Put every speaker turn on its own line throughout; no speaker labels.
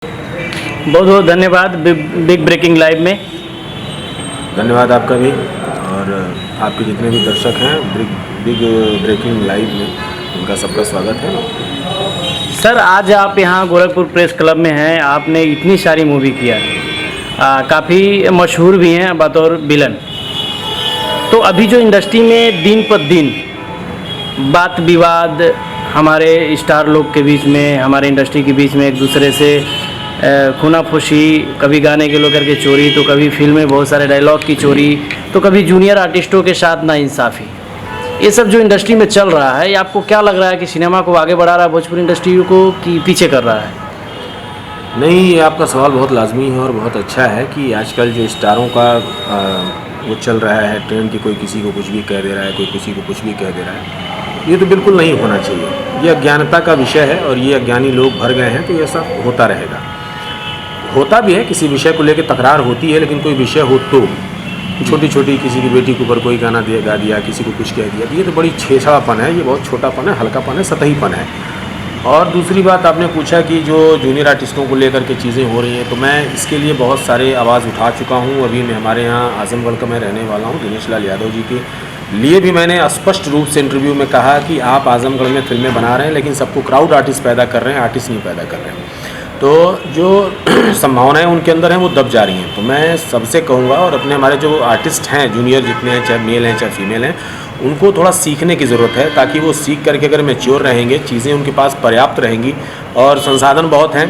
बहुत बहुत धन्यवाद बिग ब्रेकिंग लाइव में।
धन्यवाद आपका भी, और आपके जितने भी दर्शक हैं बिग ब्रेकिंग लाइव में, उनका सबका स्वागत है।
सर, आज आप यहाँ गोरखपुर प्रेस क्लब में हैं। आपने इतनी सारी मूवी किया, काफ़ी मशहूर भी हैं बतौर विलन। तो अभी जो इंडस्ट्री में दिन पर दिन बात विवाद हमारे स्टार लोग के बीच में, हमारे इंडस्ट्री के बीच में एक दूसरे से खूनाफुशी, कभी गाने के लेकर के चोरी, तो कभी फिल्म में बहुत सारे डायलॉग की चोरी, तो कभी जूनियर आर्टिस्टों के साथ नाइंसाफ़ी, ये सब जो इंडस्ट्री में चल रहा है, ये आपको क्या लग रहा है कि सिनेमा को आगे बढ़ा रहा है, भोजपुरी इंडस्ट्री को, कि पीछे कर रहा है?
नहीं, ये आपका सवाल बहुत लाजमी है और बहुत अच्छा है कि आजकल जो स्टारों का वो चल रहा है ट्रेंड, कि कोई किसी को कुछ भी कह दे रहा है, कोई किसी को कुछ भी कह दे रहा है, ये तो बिल्कुल नहीं होना चाहिए। ये अज्ञानता का विषय है और ये अज्ञानी लोग भर गए हैं, तो ये सब होता रहेगा। होता भी है, किसी विषय को लेकर तकरार होती है, लेकिन कोई विषय हो तो छोटी छोटी, किसी की बेटी के ऊपर कोई गाना गा दिया, किसी को कुछ कह दिया, तो ये तो बड़ी छेछड़ापन है, ये बहुत छोटापन है, हल्कापन है, सतहीपन है। और दूसरी बात, आपने पूछा कि जो जूनियर आर्टिस्टों को लेकर के चीज़ें हो रही हैं, तो मैं इसके लिए बहुत सारे आवाज़ उठा चुका हूँ। अभी मैं हमारे यहाँ आजमगढ़ का मैं रहने वाला हूँ, दिनेश लाल यादव जी के लिए भी मैंने स्पष्ट रूप से इंटरव्यू में कहा कि आप आजमगढ़ में फिल्में बना रहे हैं, लेकिन सबको क्राउड आर्टिस्ट पैदा कर रहे हैं, आर्टिस्ट नहीं पैदा कर रहे हैं। तो जो संभावनाएं उनके अंदर हैं वो दब जा रही हैं। तो मैं सबसे कहूँगा, और अपने हमारे जो आर्टिस्ट हैं जूनियर जितने हैं, चाहे मेल हैं चाहे फीमेल हैं, उनको थोड़ा सीखने की ज़रूरत है, ताकि वो सीख करके अगर मैच्योर रहेंगे, चीज़ें उनके पास पर्याप्त रहेंगी और संसाधन बहुत हैं,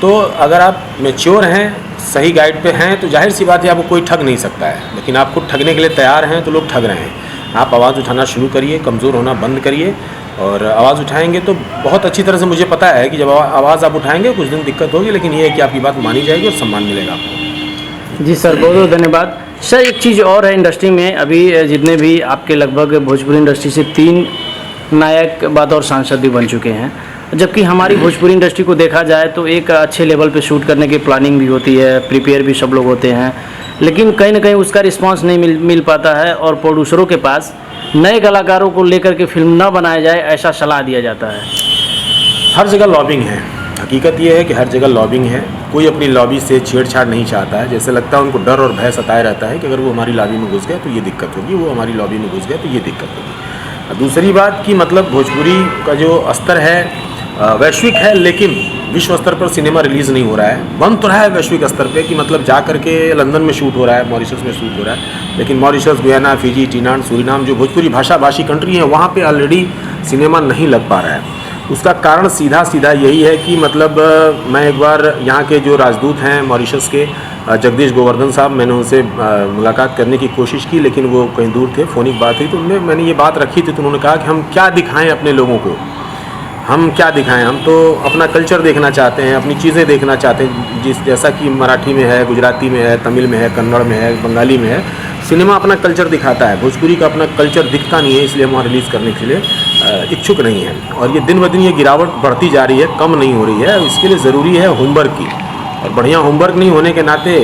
तो अगर आप मैच्योर हैं, सही गाइड पे हैं, तो जाहिर सी बात है आपको कोई ठग नहीं सकता है। लेकिन आप खुद ठगने के लिए तैयार हैं तो लोग ठग रहे हैं। आप आवाज़ उठाना शुरू करिए, कमज़ोर होना बंद करिए, और आवाज़ उठाएंगे तो बहुत अच्छी तरह से मुझे पता है कि जब आवाज़ आप उठाएंगे कुछ दिन दिक्कत होगी, लेकिन ये है कि आपकी बात मानी जाएगी और सम्मान मिलेगा आपको।
जी सर, बहुत बहुत धन्यवाद। सर, एक चीज़ और है इंडस्ट्री में, अभी जितने भी आपके लगभग भोजपुरी इंडस्ट्री से 3 नायक बतौर सांसद भी बन चुके हैं, जबकि हमारी भोजपुरी इंडस्ट्री को देखा जाए तो एक अच्छे लेवल पे शूट करने की प्लानिंग भी होती है, प्रिपेयर भी सब लोग होते हैं, लेकिन कहीं ना कहीं उसका रिस्पांस नहीं मिल पाता है, और प्रोड्यूसरों के पास नए कलाकारों को लेकर के फिल्म ना बनाया जाए ऐसा सलाह दिया जाता है।
हर जगह लॉबिंग है, हकीकत ये है कि हर जगह लॉबिंग है। कोई अपनी लॉबी से छेड़छाड़ नहीं चाहता है। जैसे लगता है उनको डर और भय सताए रहता है कि अगर वो हमारी लॉबी में घुस गए तो ये दिक्कत होगी, वो हमारी लॉबी में घुस गए तो ये दिक्कत होगी। दूसरी बात कि मतलब भोजपुरी का जो स्तर है वैश्विक है, लेकिन विश्व स्तर पर सिनेमा रिलीज़ नहीं हो रहा है। बन तो रहा है वैश्विक स्तर पे कि मतलब जा करके लंदन में शूट हो रहा है, मॉरिशस में शूट हो रहा है, लेकिन मॉरिशस, गुयाना, फिजी, टीनान, सूरीनाम जो भोजपुरी भाषी कंट्री हैं, वहाँ पे ऑलरेडी सिनेमा नहीं लग पा रहा है। उसका कारण सीधा यही है कि मतलब मैं एक बार यहाँ के जो राजदूत हैं मॉरिशस के, जगदीश गोवर्धन साहब, मैंने उनसे मुलाकात करने की कोशिश की, लेकिन वो कहीं दूर थे, फ़ोनिक बात हुई, तो मैंने ये बात रखी थी, तो उन्होंने कहा कि हम क्या दिखाएं अपने लोगों को, हम क्या दिखाएं, हम तो अपना कल्चर देखना चाहते हैं, अपनी चीज़ें देखना चाहते हैं, जैसा कि मराठी में है, गुजराती में है, तमिल में है, कन्नड़ में है, बंगाली में है। सिनेमा अपना कल्चर दिखाता है, भोजपुरी का अपना कल्चर दिखता नहीं है, इसलिए हम वहाँ रिलीज़ करने के लिए इच्छुक नहीं है। और ये दिन ब दिन ये गिरावट बढ़ती जा रही है, कम नहीं हो रही है। इसके लिए ज़रूरी है होमवर्क की, और बढ़िया होमवर्क नहीं होने के नाते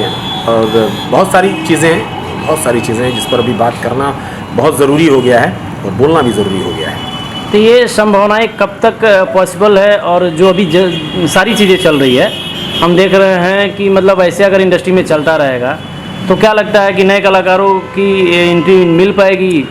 और बहुत सारी चीज़ें हैं जिस पर अभी बात करना बहुत ज़रूरी हो गया है और बोलना भी ज़रूरी हो गया है।
तो ये संभावनाएं कब तक पॉसिबल है? और जो अभी सारी चीज़ें चल रही है, हम देख रहे हैं कि मतलब ऐसे अगर इंडस्ट्री में चलता रहेगा तो क्या लगता है कि नए कलाकारों की एंट्री मिल पाएगी?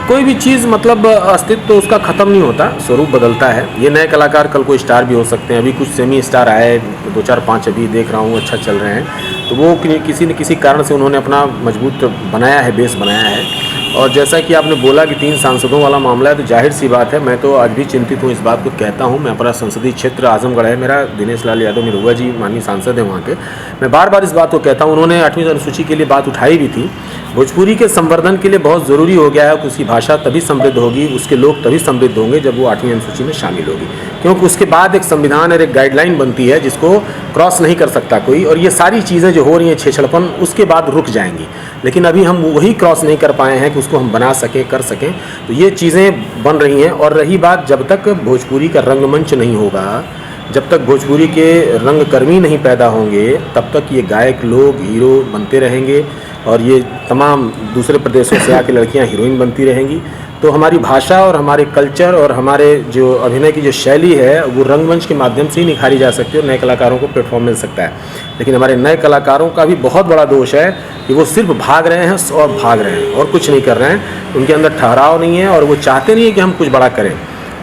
कोई भी चीज़ मतलब अस्तित्व तो उसका ख़त्म नहीं होता, स्वरूप बदलता है। ये नए कलाकार कल को स्टार भी हो सकते हैं। अभी कुछ सेमी स्टार आए, 2 4 5 अभी देख रहा हूँ अच्छा चल रहे हैं, तो वो किसी न किसी कारण से उन्होंने अपना मजबूत बनाया है, बेस बनाया है। और जैसा कि आपने बोला कि 3 सांसदों वाला मामला है, तो जाहिर सी बात है, मैं तो आज भी चिंतित हूँ इस बात को कहता हूँ। मैं अपना संसदीय क्षेत्र आजमगढ़ है मेरा, दिनेश लाल यादव निरुआ जी माननीय सांसद हैं वहाँ के, मैं बार बार इस बात को कहता हूँ। उन्होंने 8वीं अनुसूची के लिए बात उठाई भी थी। भोजपुरी के संवर्धन के लिए बहुत ज़रूरी हो गया है कि उसकी भाषा तभी समृद्ध होगी, उसके लोग तभी समृद्ध होंगे जब वो 8वीं अनुसूची में शामिल होगी, क्योंकि उसके बाद एक संविधान और एक गाइडलाइन बनती है जिसको क्रॉस नहीं कर सकता कोई। और ये सारी चीज़ें जो हो रही हैं छेछड़पन, उसके बाद रुक जाएंगी, लेकिन अभी हम वही क्रॉस नहीं कर पाए हैं कि उसको हम बना सकें, कर सकें। तो ये चीज़ें बन रही हैं। और रही बात, जब तक भोजपुरी का रंगमंच नहीं होगा, जब तक भोजपुरी के रंगकर्मी नहीं पैदा होंगे, तब तक ये गायक लोग हीरो बनते रहेंगे और ये तमाम दूसरे प्रदेशों से आके लड़कियां हीरोइन बनती रहेंगी। तो हमारी भाषा और हमारे कल्चर और हमारे जो अभिनय की जो शैली है वो रंगमंच के माध्यम से ही निखारी जा सकती है और नए कलाकारों को प्लेटफॉर्म मिल सकता है। लेकिन हमारे नए कलाकारों का भी बहुत बड़ा दोष है कि वो सिर्फ भाग रहे हैं और भाग रहे हैं और कुछ नहीं कर रहे हैं। उनके अंदर ठहराव नहीं है और वो चाहते नहीं है कि हम कुछ बड़ा करें।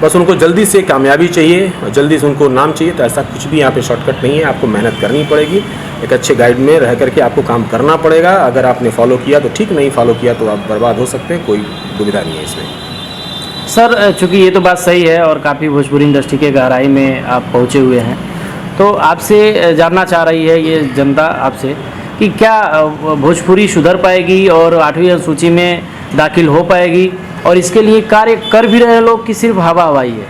बस उनको जल्दी से कामयाबी चाहिए और जल्दी से उनको नाम चाहिए। तो ऐसा कुछ भी यहाँ पे शॉर्टकट नहीं है, आपको मेहनत करनी पड़ेगी। एक अच्छे गाइड में रह करके आपको काम करना पड़ेगा। अगर आपने फॉलो किया तो ठीक, नहीं फॉलो किया तो आप बर्बाद हो सकते हैं। कोई दुविधा नहीं है इसमें।
सर, चूँकि ये तो बात सही है और काफ़ी भोजपुरी इंडस्ट्री के गहराई में आप पहुँचे हुए हैं, तो आपसे जानना चाह रही है ये जनता आपसे कि क्या भोजपुरी सुधर पाएगी और 8वीं अनुसूची में दाखिल हो पाएगी, और इसके लिए कार्य कर भी रहे लोग कि सिर्फ हवा हवाई है?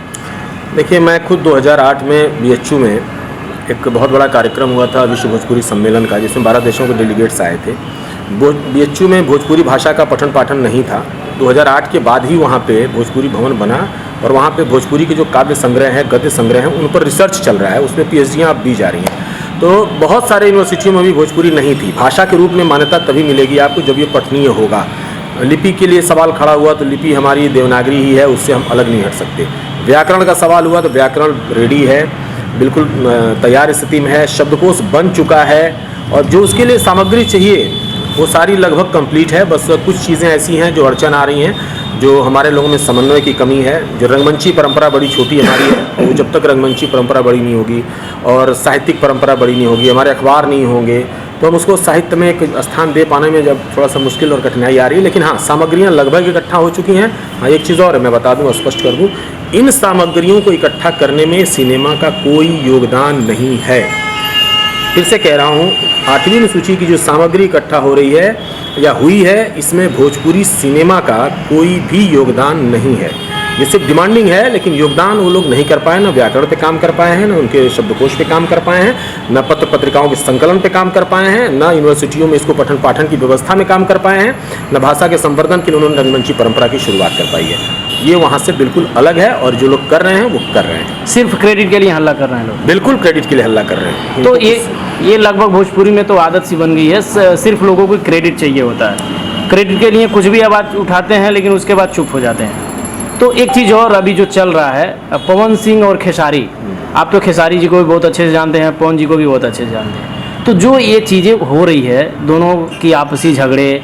देखिए, मैं खुद 2008 में BHU में एक बहुत बड़ा कार्यक्रम हुआ था विश्व भोजपुरी सम्मेलन का, जिसमें 12 देशों के डेलीगेट्स आए थे। BHU में भोजपुरी भाषा का पठन पाठन नहीं था। 2008 के बाद ही वहाँ पे भोजपुरी भवन बना और वहाँ पे भोजपुरी के जो काव्य संग्रह हैं, गद्य संग्रह हैं, उन पर रिसर्च चल रहा है। उसमें PhDयाँ अब दी जा रही हैं। तो बहुत सारे यूनिवर्सिटियों में भी भोजपुरी नहीं थी। भाषा के रूप में मान्यता तभी मिलेगी आपको जब ये पठनीय होगा। लिपि के लिए सवाल खड़ा हुआ तो लिपि हमारी देवनागरी ही है, उससे हम अलग नहीं हट सकते। व्याकरण का सवाल हुआ तो व्याकरण रेडी है, बिल्कुल तैयार स्थिति में है, शब्दकोश बन चुका है और जो उसके लिए सामग्री चाहिए वो सारी लगभग कंप्लीट है। बस कुछ चीज़ें ऐसी हैं जो अड़चन आ रही हैं, जो हमारे लोगों में समन्वय की कमी है। जो रंगमंची परंपरा बड़ी छोटी हमारी है, वो जब तक रंगमंची परंपरा बड़ी नहीं होगी और साहित्यिक परंपरा बड़ी नहीं होगी, हमारे अखबार नहीं होंगे, तो हम उसको साहित्य में एक स्थान दे पाने में जब थोड़ा सा मुश्किल और कठिनाई आ रही है। लेकिन हाँ, सामग्रियाँ लगभग इकट्ठा हो चुकी हैं। हाँ, एक चीज़ और है, मैं बता दूँ और स्पष्ट कर दूँ, इन सामग्रियों को इकट्ठा करने में सिनेमा का कोई योगदान नहीं है। फिर से कह रहा हूँ, 8वीं अनुसूची की जो सामग्री इकट्ठा हो रही है या हुई है, इसमें भोजपुरी सिनेमा का कोई भी योगदान नहीं है। ये सिर्फ डिमांडिंग है, लेकिन योगदान वो लोग नहीं कर पाए। ना व्याकरण पे काम कर पाए हैं, ना उनके शब्दकोश पे काम कर पाए हैं, ना पत्र पत्रिकाओं के संकलन पे काम कर पाए हैं, ना यूनिवर्सिटियों में इसको पठन पाठन की व्यवस्था में काम कर पाए हैं, ना भाषा के संवर्धन के लिए उन्होंने रंगमंची परंपरा की शुरुआत कर पाई है। ये वहाँ से बिल्कुल अलग है और जो लोग कर रहे हैं वो कर रहे हैं।
सिर्फ क्रेडिट के लिए हल्ला कर रहे हैं लोग?
बिल्कुल क्रेडिट के लिए हल्ला कर रहे हैं।
तो ये लगभग भोजपुरी में तो आदत सी बन गई है, सिर्फ लोगों को क्रेडिट चाहिए होता है। क्रेडिट के लिए कुछ भी आवाज़ उठाते हैं लेकिन उसके बाद चुप हो जाते हैं। तो एक चीज़ और अभी जो चल रहा है, पवन सिंह और खेसारी, आप तो खेसारी जी को भी बहुत अच्छे से जानते हैं, पवन जी को भी बहुत अच्छे से जानते हैं। तो जो ये चीज़ें हो रही है, दोनों की आपसी झगड़े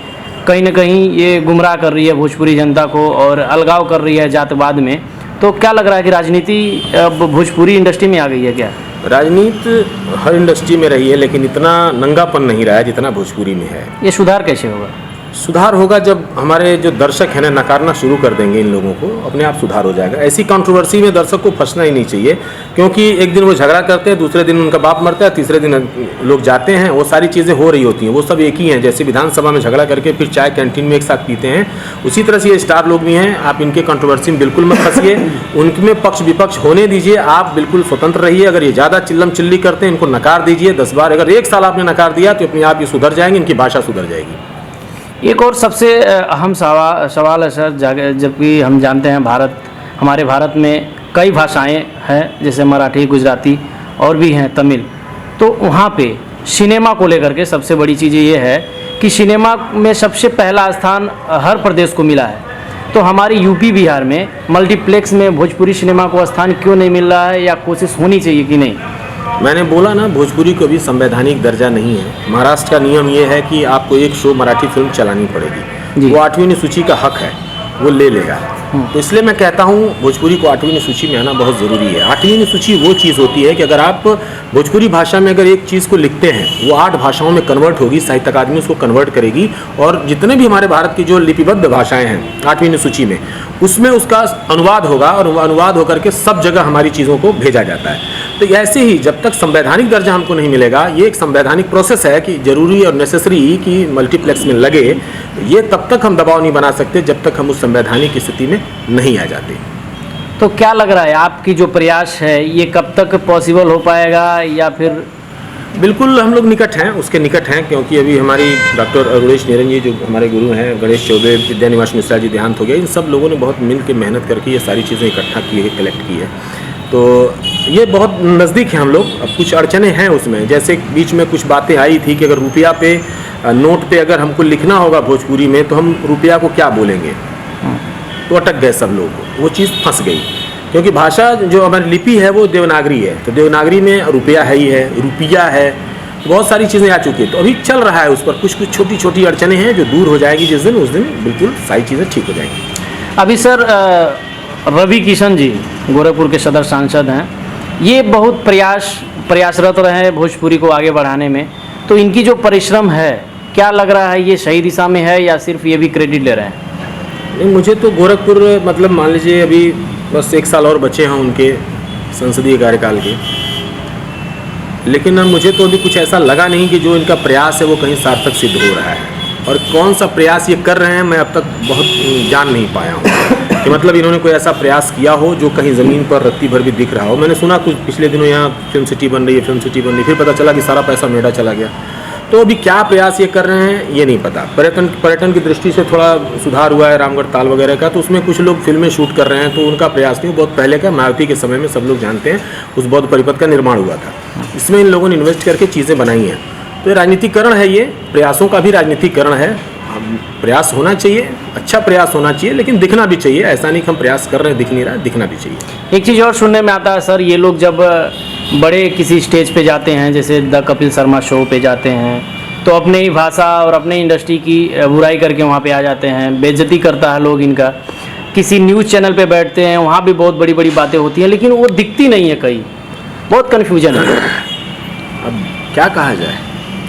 कहीं ना कहीं ये गुमराह कर रही है भोजपुरी जनता को और अलगाव कर रही है जातवाद में, तो क्या लग रहा है कि राजनीति अब भोजपुरी इंडस्ट्री में आ गई है क्या?
राजनीति हर इंडस्ट्री में रही है, लेकिन इतना नंगापन नहीं रहा है जितना भोजपुरी में है।
ये सुधार कैसे होगा?
सुधार होगा जब हमारे जो दर्शक हैं ना नकारना शुरू कर देंगे इन लोगों को, अपने आप सुधार हो जाएगा। ऐसी कंट्रोवर्सी में दर्शक को फंसना ही नहीं चाहिए, क्योंकि एक दिन वो झगड़ा करते हैं, दूसरे दिन उनका बाप मरता है, तीसरे दिन लोग जाते हैं। वो सारी चीज़ें हो रही होती हैं, वो सब एक ही हैं। जैसे विधानसभा में झगड़ा करके फिर चाय कैंटीन में एक साथ पीते हैं, उसी तरह से ये स्टार लोग भी हैं। आप इनके कंट्रोवर्सी में बिल्कुल मत फंसिए, उनमें पक्ष विपक्ष होने दीजिए, आप बिल्कुल स्वतंत्र रहिए। अगर ये ज़्यादा चिल्लम चिल्ली करते हैं, इनको नकार दीजिए 10 बार। अगर 1 साल आपने नकार दिया तो अपने आप ये सुधर जाएंगे, इनकी भाषा सुधर जाएगी।
एक और सबसे अहम सवाल है सर, जबकि हम जानते हैं हमारे भारत में कई भाषाएं हैं, जैसे मराठी, गुजराती और भी हैं, तमिल। तो वहाँ पे सिनेमा को लेकर के सबसे बड़ी चीज़ ये है कि सिनेमा में सबसे पहला स्थान हर प्रदेश को मिला है। तो हमारी यूपी बिहार में मल्टीप्लेक्स में भोजपुरी सिनेमा को स्थान क्यों नहीं मिल रहा है, या कोशिश होनी चाहिए कि नहीं?
मैंने बोला ना, भोजपुरी को भी संवैधानिक दर्जा नहीं है। महाराष्ट्र का नियम ये है कि आपको एक शो मराठी फिल्म चलानी पड़ेगी। वो 8वीं अनुसूची का हक है, वो ले लेगा। तो इसलिए मैं कहता हूँ भोजपुरी को 8वीं अनुसूची में आना बहुत ज़रूरी है। 8वीं अनुसूची वो चीज़ होती है कि अगर आप भोजपुरी भाषा में अगर एक चीज़ को लिखते हैं, वो 8 भाषाओं में कन्वर्ट होगी, साहित्य अकादमी उसको कन्वर्ट करेगी, और जितने भी हमारे भारत की जो लिपिबद्ध भाषाएं हैं 8वीं अनुसूची में, उसमें उसका अनुवाद होगा और अनुवाद होकर के सब जगह हमारी चीज़ों को भेजा जाता है। तो ऐसे ही जब तक संवैधानिक दर्जा हमको नहीं मिलेगा, ये एक संवैधानिक प्रोसेस है कि जरूरी और नेसेसरी कि मल्टीप्लेक्स में लगे, ये तब तक हम दबाव नहीं बना सकते जब तक हम उस संवैधानिक स्थिति में नहीं आ जाते।
तो क्या लग रहा है, आपकी जो प्रयास है ये कब तक पॉसिबल हो पाएगा, या फिर?
बिल्कुल हम लोग निकट हैं, उसके निकट हैं, क्योंकि अभी हमारी डॉक्टर अरुणेश निरंजन जी जो हमारे गुरु हैं, गणेश चौबे, विद्यानिवास मिश्रा जी देहांत हो गया, इन सब लोगों ने बहुत मिल के मेहनत करके ये सारी चीज़ें इकट्ठा की है, कलेक्ट की है। तो ये बहुत नज़दीक है हम लोग। अब कुछ अड़चने हैं उसमें, जैसे बीच में कुछ बातें आई थी कि अगर रुपया पे नोट पे अगर हमको लिखना होगा भोजपुरी में, तो हम रुपया को क्या बोलेंगे। तो अटक गए सब लोग, वो चीज़ फंस गई। क्योंकि भाषा जो हमारी लिपि है वो देवनागरी है, तो देवनागरी में रुपया है ही है, रुपया है, बहुत सारी चीज़ें आ चुकी है। तो अभी चल रहा है उस पर, कुछ कुछ छोटी छोटी अड़चने हैं जो दूर हो जाएगी जिस दिन, उस दिन बिल्कुल सारी चीज़ें ठीक हो जाएंगी।
अभी सर रवि किशन जी गोरखपुर के सदर सांसद हैं, ये बहुत प्रयासरत रहे हैं भोजपुरी को आगे बढ़ाने में, तो इनकी जो परिश्रम है क्या लग रहा है ये सही दिशा में है या सिर्फ ये भी क्रेडिट ले रहे हैं?
नहीं, मुझे तो गोरखपुर मतलब मान लीजिए अभी बस 1 साल और बचे हैं उनके संसदीय कार्यकाल के, लेकिन मुझे तो अभी कुछ ऐसा लगा नहीं कि जो इनका प्रयास है वो कहीं सार्थक सिद्ध हो रहा है। और कौन सा प्रयास ये कर रहे हैं मैं अब तक बहुत जान नहीं पाया हूँ कि मतलब इन्होंने कोई ऐसा प्रयास किया हो जो कहीं ज़मीन पर रत्ती भर भी दिख रहा हो। मैंने सुना कुछ पिछले दिनों यहाँ फिल्म सिटी बन रही है, फिल्म सिटी बन रही है, फिर पता चला कि सारा पैसा नोएडा चला गया। तो अभी क्या प्रयास ये कर रहे हैं ये नहीं पता। पर्यटन की दृष्टि से थोड़ा सुधार हुआ है रामगढ़ ताल वगैरह का, तो उसमें कुछ लोग फिल्में शूट कर रहे हैं, तो उनका प्रयास नहीं, बहुत पहले का मायावती के समय में सब लोग जानते हैं उस बौद्ध परिपथ का निर्माण हुआ था, इसमें इन लोगों ने इन्वेस्ट करके चीज़ें बनाई हैं। तो ये राजनीतिकरण है, ये प्रयासों का भी राजनीतिकरण है। प्रयास होना चाहिए, अच्छा प्रयास होना चाहिए, लेकिन दिखना भी चाहिए। ऐसा नहीं कि हम प्रयास कर रहे हैं दिख नहीं रहा है, दिखना भी चाहिए।
एक चीज़ और सुनने में आता है सर, ये लोग जब बड़े किसी स्टेज पे जाते हैं, जैसे द कपिल शर्मा शो पे जाते हैं, तो अपने ही भाषा और अपने इंडस्ट्री की बुराई करके वहाँ पे आ जाते हैं, बेइज्जती करता है लोग इनका। किसी न्यूज़ चैनल पे बैठते हैं, वहाँ भी बहुत बड़ी बड़ी बातें होती हैं, लेकिन वो दिखती नहीं है कहीं, बहुत कन्फ्यूजन है।
अब क्या कहा जाए,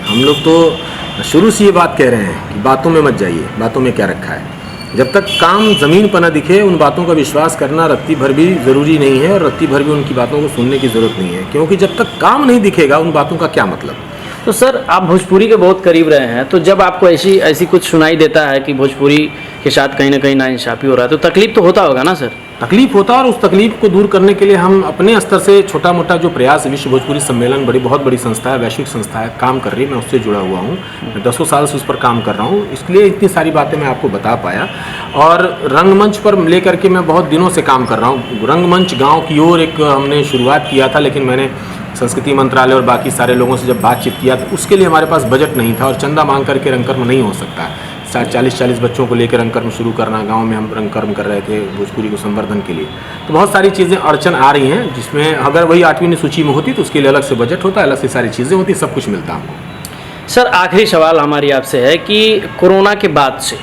हम लोग तो शुरू से ये बात कह रहे हैं कि बातों में मत जाइए, बातों में क्या रखा है। जब तक काम ज़मीन पर न दिखे उन बातों का विश्वास करना रत्ती भर भी ज़रूरी नहीं है, और रत्ती भर भी उनकी बातों को सुनने की ज़रूरत नहीं है, क्योंकि जब तक काम नहीं दिखेगा उन बातों का क्या मतलब।
तो सर आप भोजपुरी के बहुत करीब रहे हैं, तो जब आपको ऐसी कुछ सुनाई देता है कि भोजपुरी के साथ कहीं ना कहीं नाइंसाफ़ी हो रहा है, तो तकलीफ तो होता होगा ना सर?
तकलीफ होता है, और उस तकलीफ को दूर करने के लिए हम अपने स्तर से छोटा मोटा जो प्रयास, विश्व भोजपुरी सम्मेलन बहुत बड़ी संस्था है, वैश्विक संस्था है, काम कर रही है, मैं उससे जुड़ा हुआ हूँ, मैं 10 साल से उस पर काम कर रहा हूँ, इसलिए इतनी सारी बातें मैं आपको बता पाया। और रंगमंच पर लेकर के मैं बहुत दिनों से काम कर रहा हूँ। रंगमंच गाँव की ओर एक हमने शुरुआत किया था, लेकिन मैंने संस्कृति मंत्रालय और बाकी सारे लोगों से जब बातचीत किया तो उसके लिए हमारे पास बजट नहीं था, और चंदा मांग करके रंगकर्म नहीं हो सकता। 40 बच्चों को लेकर रंगकर्म शुरू करना, गांव में हम रंगकर्म कर रहे थे भोजपुरी को संवर्धन के लिए। तो बहुत सारी चीज़ें अड़चन आ रही हैं, जिसमें अगर वही 8वीं सूची में होती तो उसके लिए अलग से बजट होता, अलग से सारी चीज़ें होती, सब कुछ मिलता हमको।
सर आखिरी सवाल हमारी आपसे है कि कोरोना के बाद से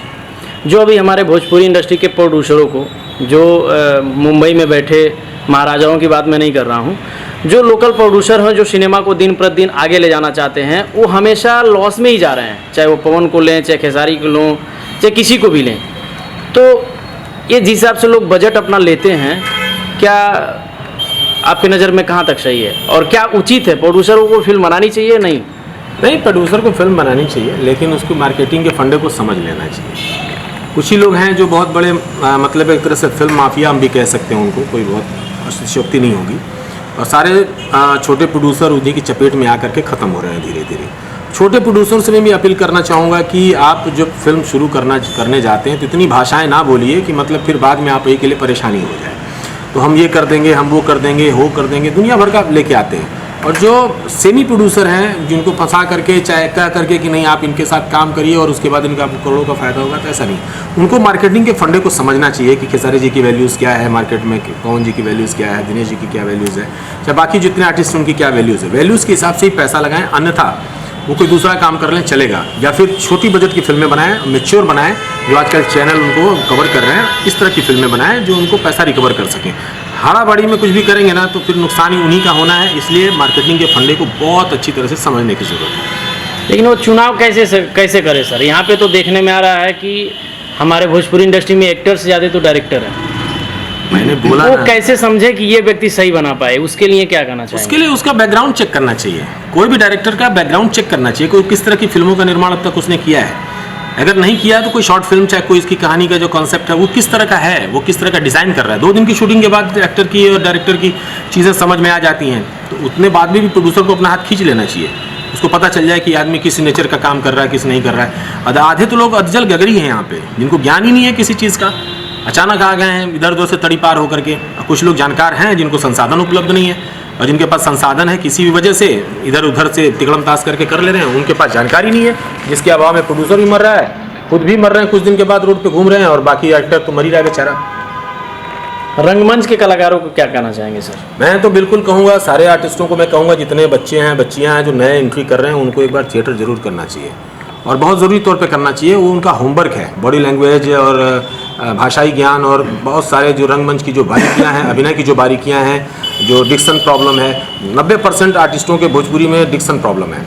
जो अभी हमारे भोजपुरी इंडस्ट्री के प्रोड्यूसरों को, जो मुंबई में बैठे महाराजाओं की बात मैं नहीं कर रहा हूँ, जो लोकल प्रोड्यूसर हैं जो सिनेमा को दिन प्रतिदिन आगे ले जाना चाहते हैं, वो हमेशा लॉस में ही जा रहे हैं, चाहे वो पवन को लें, चाहे खेसारी को लें, चाहे किसी को भी लें। तो ये जिस हिसाब से लोग बजट अपना लेते हैं, क्या आपकी नज़र में कहाँ तक सही है और क्या उचित है? प्रोड्यूसरों को फिल्म बनानी चाहिए? नहीं,
प्रोड्यूसर को फिल्म बनानी चाहिए, लेकिन उसको मार्केटिंग के फंडे को समझ लेना चाहिए। कुछ ही लोग हैं जो बहुत बड़े मतलब एक तरह से फिल्म माफिया हम भी कह सकते हैं उनको, कोई बहुत अतिशयोक्ति नहीं होगी, और सारे छोटे प्रोड्यूसर उन्हीं की चपेट में आकर के ख़त्म हो रहे हैं धीरे धीरे। छोटे प्रोड्यूसर से मैं भी अपील करना चाहूँगा कि आप जब फिल्म शुरू करने जाते हैं तो इतनी भाषाएं ना बोलिए कि मतलब फिर बाद में आप के लिए परेशानी हो जाए। तो हम ये कर देंगे, हम वो कर देंगे, कर देंगे, दुनिया भर का लेके आते हैं। और जो सेमी प्रोड्यूसर हैं जिनको फंसा करके चाहे कह करके कि नहीं आप इनके साथ काम करिए और उसके बाद इनका आपको करोड़ों का फ़ायदा होगा, तो ऐसा नहीं। उनको मार्केटिंग के फंडे को समझना चाहिए कि खेसारी जी की वैल्यूज़ क्या है मार्केट में, पवन जी की वैल्यूज़ क्या है, दिनेश जी की क्या वैल्यूज़ है, चाहे बाकी जितने आर्टिस्ट उनकी क्या वैल्यूज़ है। वैल्यूज़ के हिसाब से ही पैसा लगाएं, अन्यथा वो कोई दूसरा काम कर लें चलेगा, या फिर छोटी बजट की फिल्में बनाएं, मैच्योर बनाएं, जो आजकल चैनल उनको कवर कर रहे हैं, इस तरह की फिल्में बनाएं जो उनको पैसा रिकवर कर सकें। हाड़ाबाड़ी में कुछ भी करेंगे ना तो फिर नुकसान ही उन्हीं का होना है, इसलिए मार्केटिंग के फंडे को बहुत अच्छी तरह से समझने की ज़रूरत है।
लेकिन वो चुनाव कैसे करे सर? यहाँ पे तो देखने में आ रहा है कि हमारे भोजपुरी इंडस्ट्री में एक्टर से ज़्यादा तो डायरेक्टर है।
मैंने बोला
वो कैसे समझे कि ये व्यक्ति सही बना पाए? उसके लिए क्या करना चाहिए?
उसके लिए उसका बैकग्राउंड चेक करना चाहिए। कोई भी डायरेक्टर का बैकग्राउंड चेक करना चाहिए, कोई किस तरह की फिल्मों का निर्माण अब तक उसने किया है। अगर नहीं किया तो कोई शॉर्ट फिल्म, चाहे कोई इसकी कहानी का जो कॉन्सेप्ट है वो किस तरह का है, वो किस तरह का डिज़ाइन कर रहा है। 2 दिन की शूटिंग के बाद एक्टर की और डायरेक्टर की चीज़ें समझ में आ जाती हैं, तो उतने बाद भी प्रोड्यूसर को अपना हाथ खींच लेना चाहिए, उसको पता चल जाए कि आदमी किस नेचर का काम कर रहा है, किस नहीं कर रहा है। आधे तो लोग अधजल गगरी हैं यहाँ पे, जिनको ज्ञान ही नहीं है किसी चीज़ का, अचानक आ गए हैं इधर उधर से तड़ी पार होकर के। कुछ लोग जानकार हैं जिनको संसाधन उपलब्ध नहीं है, और जिनके पास संसाधन है किसी भी वजह से इधर उधर से तिकड़म ताश करके कर ले रहे हैं, उनके पास जानकारी नहीं है, जिसके अभाव में प्रोड्यूसर भी मर रहा है खुद भी मर रहे हैं, कुछ दिन के बाद रोड पे घूम रहे हैं, और बाकी एक्टर तो मर ही रहा है बेचारा।
रंगमंच के कलाकारों को क्या कहना चाहेंगे सर?
मैं तो बिल्कुल कहूँगा, सारे आर्टिस्टों को मैं कहूँगा, जितने बच्चे हैं बच्चियाँ हैं जो नए एंट्री कर रहे हैं, उनको एक बार थिएटर जरूर करना चाहिए, और बहुत ज़रूरी तौर पे करना चाहिए। वो उनका होमवर्क है, बॉडी लैंग्वेज और भाषाई ज्ञान और बहुत सारे जो रंगमंच की जो बारीकियाँ हैं, अभिनय की जो बारीकियाँ हैं, जो डिक्शन प्रॉब्लम है, 90% आर्टिस्टों के भोजपुरी में डिक्शन प्रॉब्लम है,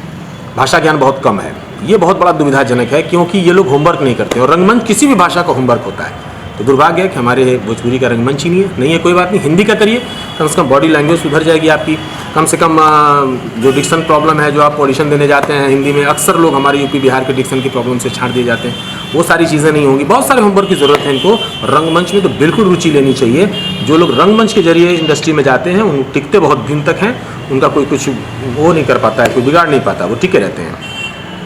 भाषा ज्ञान बहुत कम है। ये बहुत बड़ा दुविधाजनक है, क्योंकि ये लोग होमवर्क नहीं करते, और रंगमंच किसी भी भाषा का होमवर्क होता है। तो दुर्भाग्य है कि हमारे भोजपुरी का रंगमंच ही नहीं है। कोई बात नहीं, हिंदी का करिए, कम से कम बॉडी लैंग्वेज सुधर जाएगी आपकी। कम से कम जो डिक्शन प्रॉब्लम है, जो आप ऑडिशन देने जाते हैं हिंदी में, अक्सर लोग हमारे यूपी बिहार के डिक्शन की प्रॉब्लम से छांट दिए जाते हैं, वो सारी चीज़ें नहीं होंगी। बहुत सारे होमवर्क की ज़रूरत है इनको। रंगमंच में तो बिल्कुल रुचि लेनी चाहिए। जो लोग रंगमंच के जरिए इंडस्ट्री में जाते हैं, उन टिकते बहुत दिन तक हैं, उनका कोई कुछ वो नहीं कर पाता है, कोई बिगाड़ नहीं पाता, वो टिके रहते हैं।